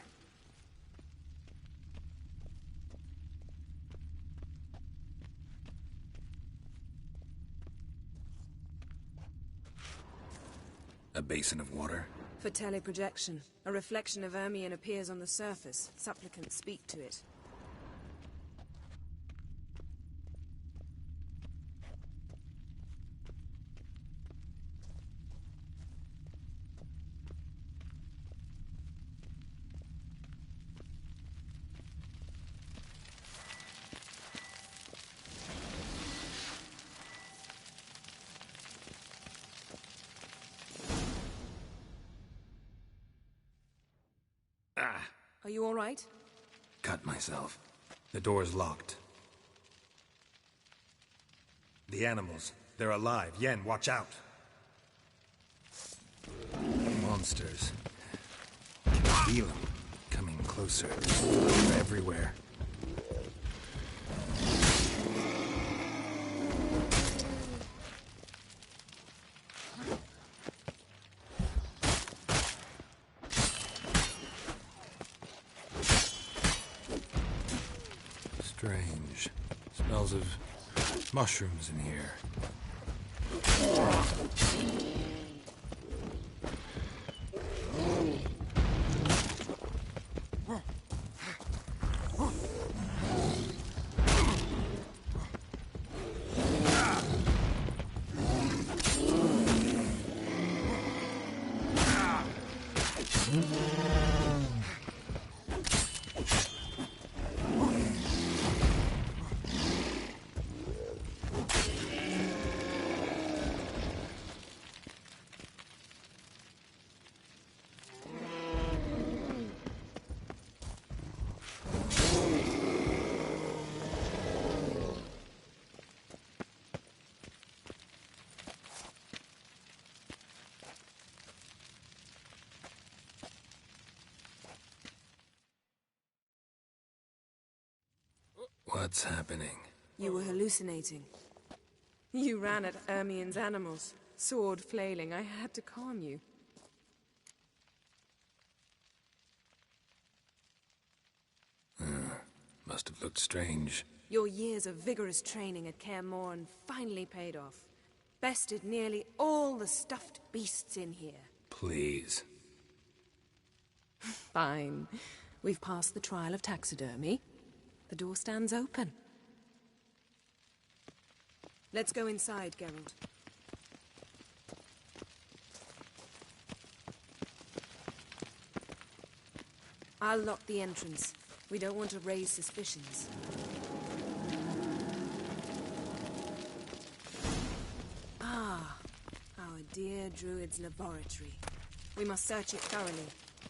A basin of water? For teleprojection, a reflection of Ermion appears on the surface. Supplicants speak to it. Are you all right? Cut myself. The door's locked. The animals. They're alive. Yen, watch out. Monsters. Can feel them. Coming closer. They're everywhere. Strange. Smells of mushrooms in here. What's happening? You were hallucinating. You ran at Ermion's animals, sword flailing. I had to calm you. Must have looked strange. Your years of vigorous training at Kaer Morhen finally paid off. Bested nearly all the stuffed beasts in here. Please. Fine. We've passed the trial of taxidermy. The door stands open. Let's go inside, Geralt. I'll lock the entrance. We don't want to raise suspicions. Ah, our dear Druid's laboratory. We must search it thoroughly.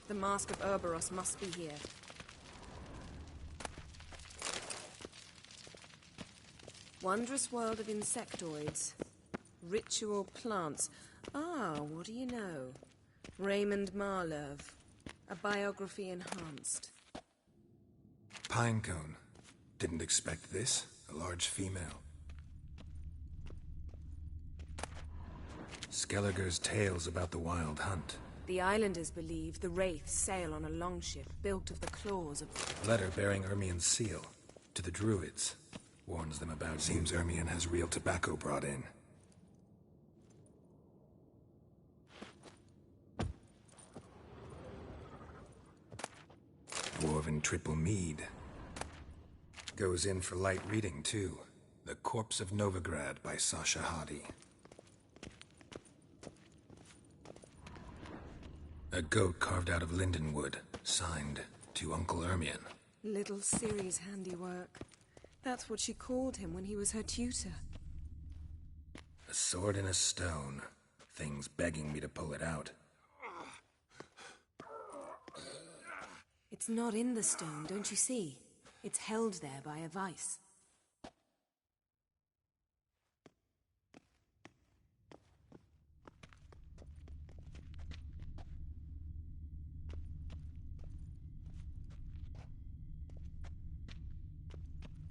The Mask of Ouroboros must be here. Wondrous world of insectoids. Ritual plants. Ah, what do you know? Raymond Marlove. A biography enhanced. Pinecone. Didn't expect this. A large female. Skellige's tales about the Wild Hunt. The islanders believe the Wraiths sail on a longship built of the claws of... Letter bearing Ermion's seal. To the Druids. Warns them about... Seems Ermion has real tobacco brought in. Dwarven triple mead. Goes in for light reading, too. The Corpse of Novigrad by Sasha Hadi. A goat carved out of lindenwood. Signed, to Uncle Ermion. Little Ciri's handiwork. That's what she called him when he was her tutor. A sword in a stone. Things begging me to pull it out. It's not in the stone, don't you see? It's held there by a vice.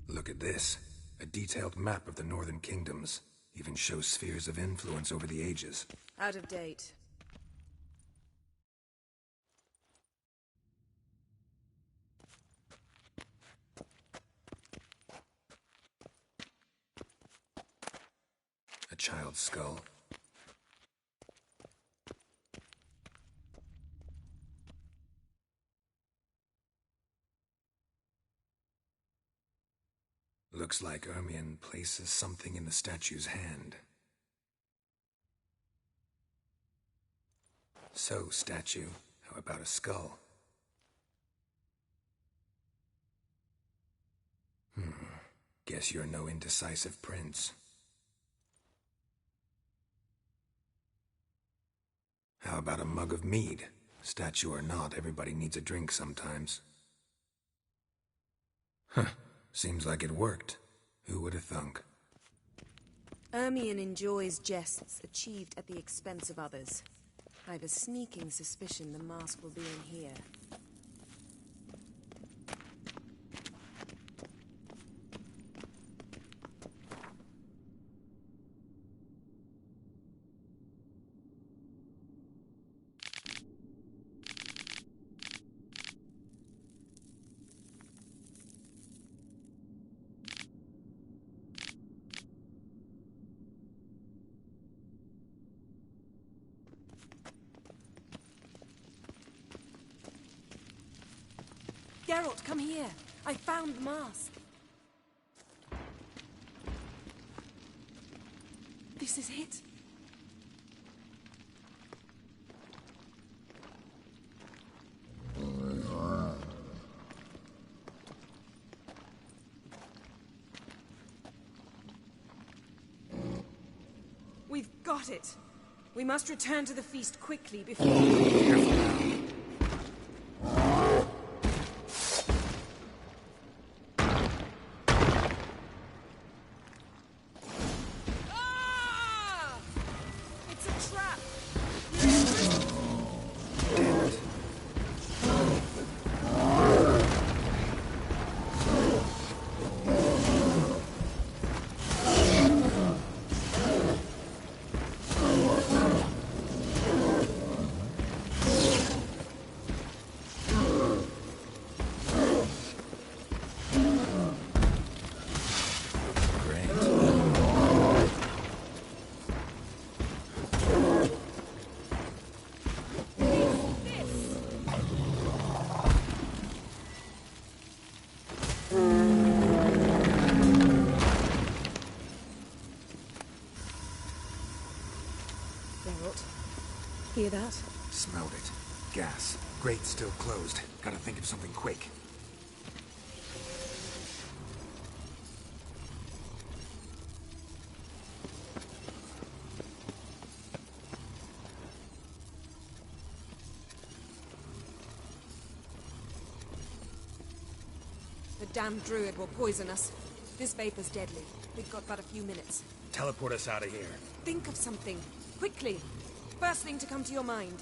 Look at this. A detailed map of the northern kingdoms. Even shows spheres of influence over the ages. Out of date. A child's skull. Looks like Ermion places something in the statue's hand. So, statue, how about a skull? Guess you're no indecisive prince. How about a mug of mead? Statue or not, everybody needs a drink sometimes. Seems like it worked. Who would have thunk? Ermion enjoys jests achieved at the expense of others. I've a sneaking suspicion the mask will be in here. Geralt, come here. I found the mask. This is it. We've got it. We must return to the feast quickly before... Careful now. Hear that? Smelled it. Gas. Grate still closed. Gotta think of something quick. The damned druid will poison us. This vapor's deadly. We've got but a few minutes. Teleport us out of here. Think of something. Quickly. First thing to come to your mind.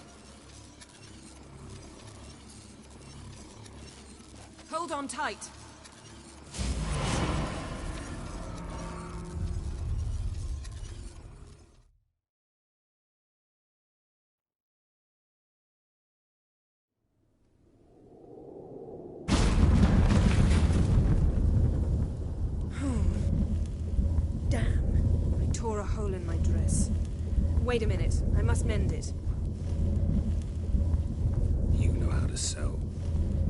Hold on tight. Damn. I tore a hole in my dress. Wait a minute. I must mend it. You know how to sew.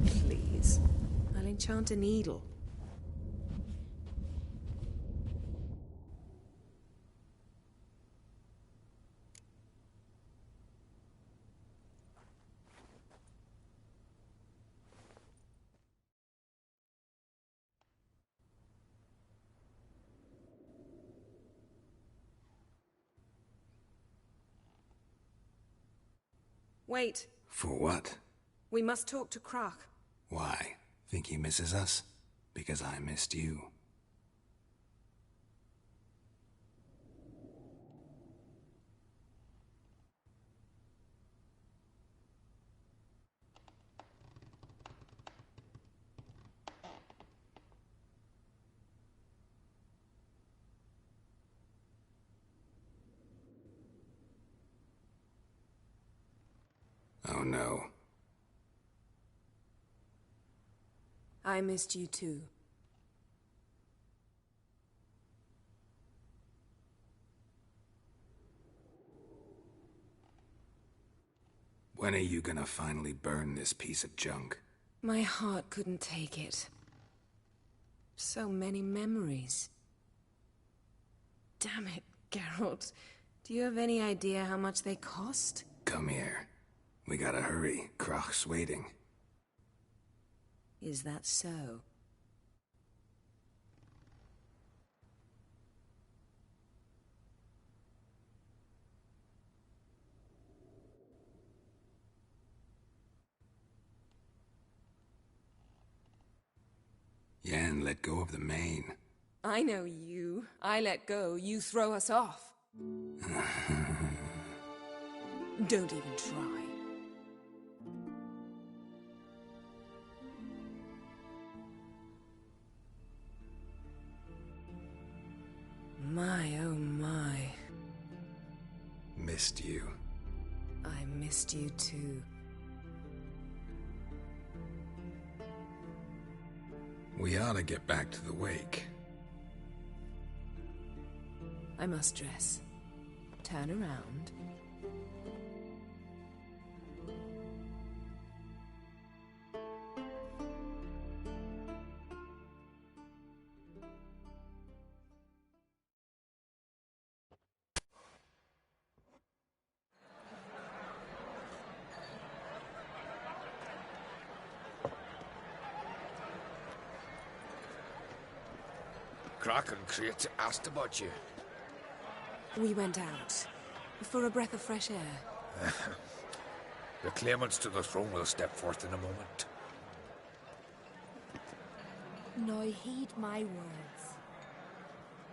Please. I'll enchant a needle. Wait. For what? We must talk to Crach. Why? Think he misses us? Because I missed you. Oh no. I missed you too. When are you gonna finally burn this piece of junk? My heart couldn't take it. So many memories. Damn it, Geralt. Do you have any idea how much they cost? Come here. We gotta hurry. Crach's waiting. Is that so? Yen let go of the mane. I know you. I let go, you throw us off. Don't even try. My, oh my. Missed you. I missed you too. We ought to get back to the wake. I must dress. Turn around. Crach and Crate asked about you. We went out. For a breath of fresh air. The claimants to the throne will step forth in a moment. Now heed my words.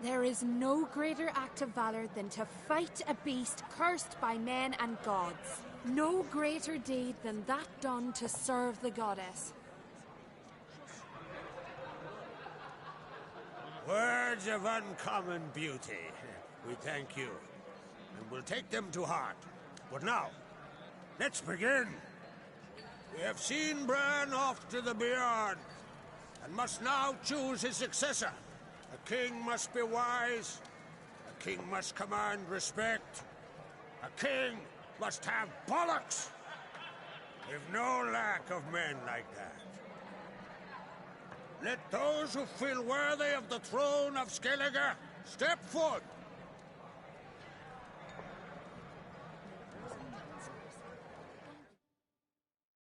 There is no greater act of valor than to fight a beast cursed by men and gods. No greater deed than that done to serve the goddess. Words of uncommon beauty. We thank you, and we'll take them to heart. But now, let's begin. We have seen Bran off to the beyond, and must now choose his successor. A king must be wise. A king must command respect. A king must have bollocks. We've no lack of men like that. Let those who feel worthy of the throne of Skellige step forth.